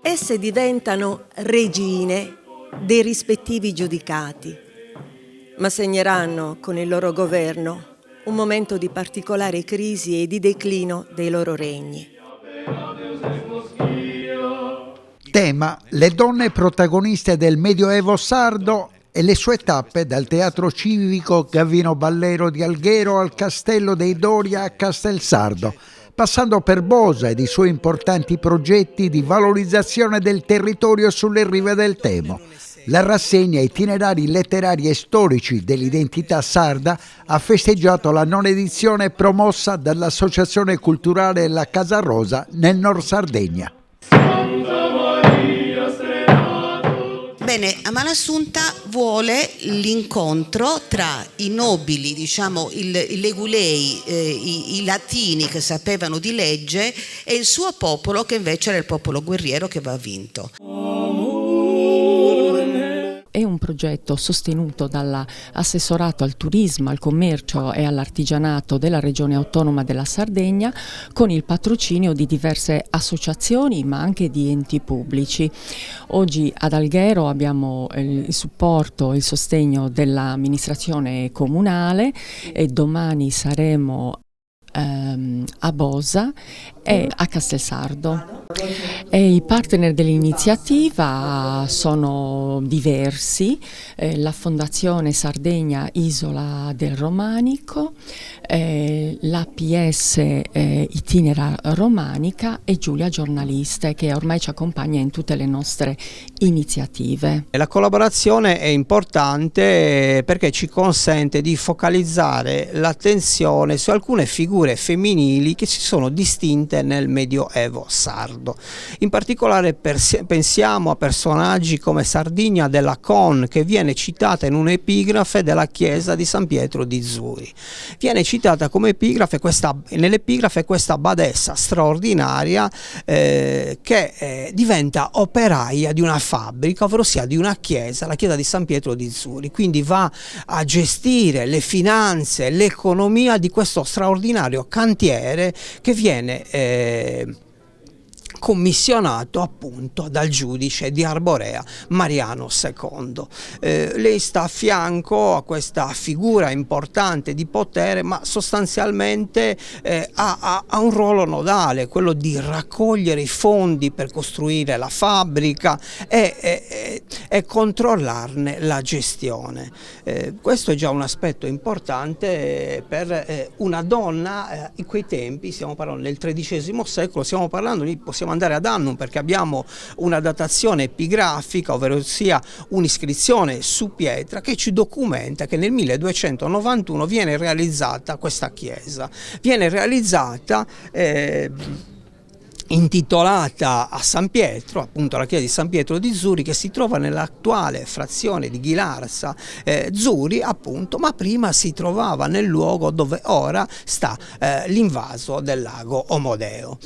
Esse diventano regine dei rispettivi giudicati, ma segneranno con il loro governo un momento di particolare crisi e di declino dei loro regni. Tema: le donne protagoniste del Medioevo sardo e le sue tappe dal teatro civico Gavino Ballero di Alghero al Castello dei Doria a Castelsardo, passando per Bosa ed i suoi importanti progetti di valorizzazione del territorio sulle rive del Temo. La rassegna Itinerari letterari e storici dell'identità sarda ha festeggiato la nona edizione promossa dall'Associazione Culturale La Casa Rosa nel Nord Sardegna. Bene, Amalasuntha vuole l'incontro tra i nobili, diciamo i legulei, i latini che sapevano di legge e il suo popolo che invece era il popolo guerriero che va vinto. È un progetto sostenuto dall'assessorato al turismo, al commercio e all'artigianato della Regione Autonoma della Sardegna, con il patrocinio di diverse associazioni ma anche di enti pubblici. Oggi ad Alghero abbiamo il supporto e il sostegno dell'amministrazione comunale e domani saremo a Bosa e a Castelsardo. E i partner dell'iniziativa sono diversi, la Fondazione Sardegna Isola del Romanico, l'APS Itinera Romanica e Giulia Giornaliste, che ormai ci accompagna in tutte le nostre iniziative. La collaborazione è importante perché ci consente di focalizzare l'attenzione su alcune figure femminili che si sono distinte nel Medioevo sardo. In particolare pensiamo a personaggi come Sardigna della Con, che viene citata in un'epigrafe della chiesa di San Pietro di Zuri. Viene citata come nell'epigrafe questa badessa straordinaria che diventa operaia di una fabbrica, ovvero sia di una chiesa, la chiesa di San Pietro di Zuri, quindi va a gestire le finanze, l'economia di questo straordinario cantiere che viene commissionato appunto dal giudice di Arborea Mariano II. Lei sta a fianco a questa figura importante di potere, ma sostanzialmente ha un ruolo nodale, quello di raccogliere i fondi per costruire la fabbrica e controllarne la gestione. Questo è già un aspetto importante per una donna in quei tempi. Stiamo parlando del XIII secolo, possiamo andare ad annum perché abbiamo una datazione epigrafica, ovvero sia un'iscrizione su pietra che ci documenta che nel 1291 viene realizzata questa chiesa. Viene realizzata intitolata a San Pietro, appunto la chiesa di San Pietro di Zuri, che si trova nell'attuale frazione di Ghilarza Zuri, appunto, ma prima si trovava nel luogo dove ora sta l'invaso del lago Omodeo.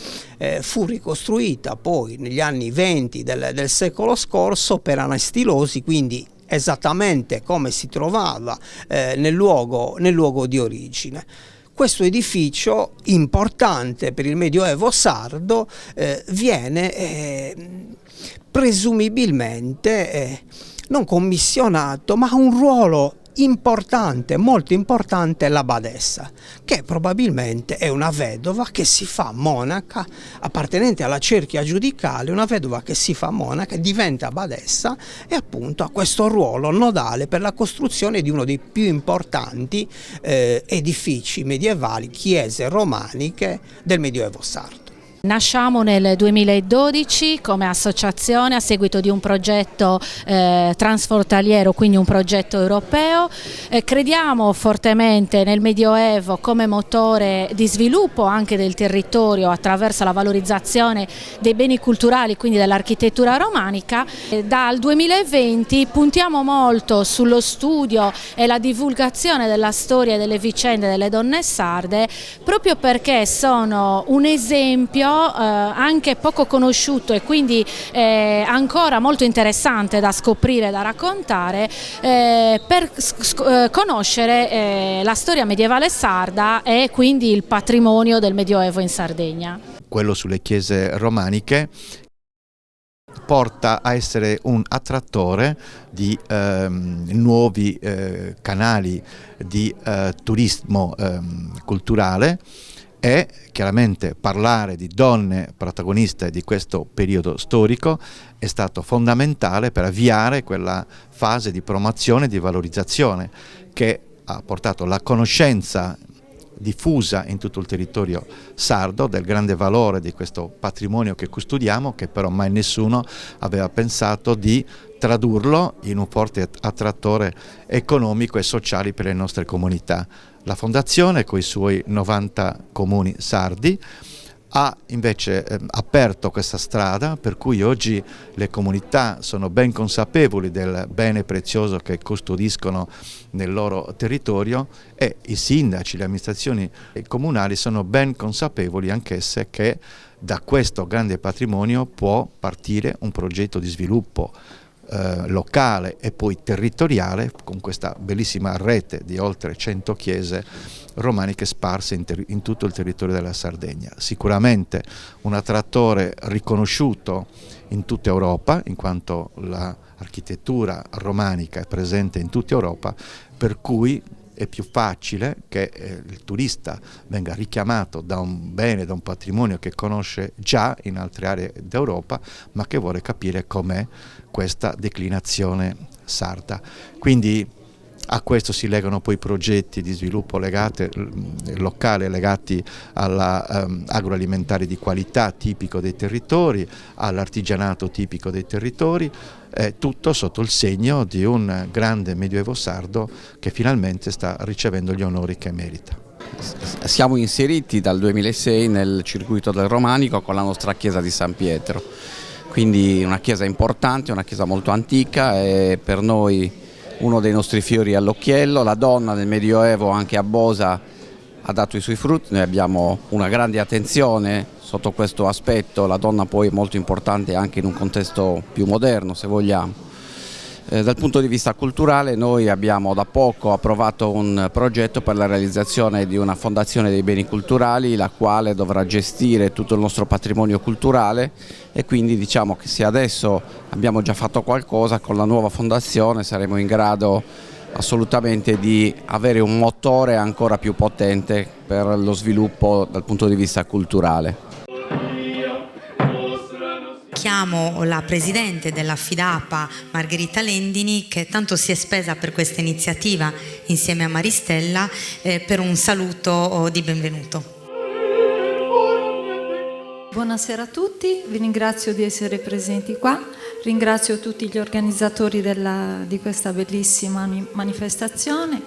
Fu ricostruita poi negli anni 20 del secolo scorso per Anastilosi, quindi esattamente come si trovava nel luogo di origine. Questo edificio importante per il Medioevo sardo viene presumibilmente non commissionato, ma ha un ruolo importante, molto importante, la badessa, che probabilmente è una vedova che si fa monaca, appartenente alla cerchia giudicale, una vedova che si fa monaca, diventa badessa e appunto ha questo ruolo nodale per la costruzione di uno dei più importanti edifici medievali, chiese romaniche del Medioevo sardo. Nasciamo nel 2012 come associazione a seguito di un progetto transfrontaliero, quindi un progetto europeo. Crediamo fortemente nel Medioevo come motore di sviluppo anche del territorio attraverso la valorizzazione dei beni culturali, quindi dell'architettura romanica. Dal 2020 puntiamo molto sullo studio e la divulgazione della storia e delle vicende delle donne sarde, proprio perché sono un esempio anche poco conosciuto e quindi ancora molto interessante da scoprire e da raccontare per conoscere la storia medievale sarda e quindi il patrimonio del Medioevo in Sardegna. quello sulle chiese romaniche, porta a essere un attrattore di nuovi canali di turismo culturale, e chiaramente parlare di donne protagoniste di questo periodo storico è stato fondamentale per avviare quella fase di promozione e di valorizzazione che ha portato la conoscenza diffusa in tutto il territorio sardo del grande valore di questo patrimonio che custodiamo, che però mai nessuno aveva pensato di tradurlo in un forte attrattore economico e sociale per le nostre comunità. La Fondazione, con i suoi 90 comuni sardi, ha invece aperto questa strada, per cui oggi le comunità sono ben consapevoli del bene prezioso che custodiscono nel loro territorio, e i sindaci, le amministrazioni comunali sono ben consapevoli anch'esse che da questo grande patrimonio può partire un progetto di sviluppo locale e poi territoriale, con questa bellissima rete di oltre 100 chiese romaniche sparse in tutto il territorio della Sardegna. Sicuramente un attrattore riconosciuto in tutta Europa, in quanto l'architettura romanica è presente in tutta Europa, per cui è più facile che il turista venga richiamato da un bene, da un patrimonio che conosce già in altre aree d'Europa, ma che vuole capire com'è questa declinazione sarda. Quindi a questo si legano poi progetti di sviluppo locale legati all'agroalimentare di qualità tipico dei territori, all'artigianato tipico dei territori, tutto sotto il segno di un grande medioevo sardo che finalmente sta ricevendo gli onori che merita. Siamo inseriti dal 2006 nel circuito del romanico con la nostra chiesa di San Pietro, quindi una chiesa importante, una chiesa molto antica, e per noi uno dei nostri fiori all'occhiello. La donna nel Medioevo anche a Bosa ha dato i suoi frutti, noi abbiamo una grande attenzione sotto questo aspetto. La donna poi è molto importante anche in un contesto più moderno, se vogliamo. Dal punto di vista culturale noi abbiamo da poco approvato un progetto per la realizzazione di una fondazione dei beni culturali, la quale dovrà gestire tutto il nostro patrimonio culturale, e quindi diciamo che se adesso abbiamo già fatto qualcosa, con la nuova fondazione saremo in grado assolutamente di avere un motore ancora più potente per lo sviluppo dal punto di vista culturale. Chiamo la presidente della FIDAPA, Margherita Lendini, che tanto si è spesa per questa iniziativa insieme a Maristella, per un saluto di benvenuto. Buonasera a tutti, vi ringrazio di essere presenti qua, ringrazio tutti gli organizzatori di questa bellissima manifestazione.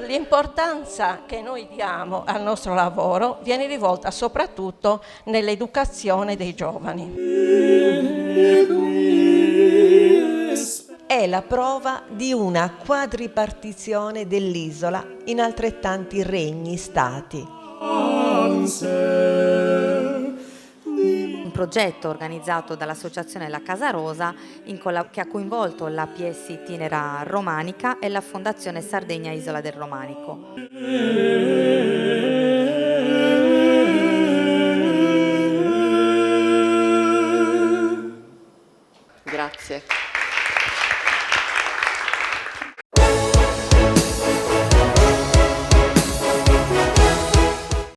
L'importanza che noi diamo al nostro lavoro viene rivolta soprattutto nell'educazione dei giovani. È la prova di una quadripartizione dell'isola in altrettanti regni-stati. Un progetto organizzato dall'associazione La Casa Rosa che ha coinvolto la PS Itinera Romanica e la Fondazione Sardegna Isola del Romanico. Grazie.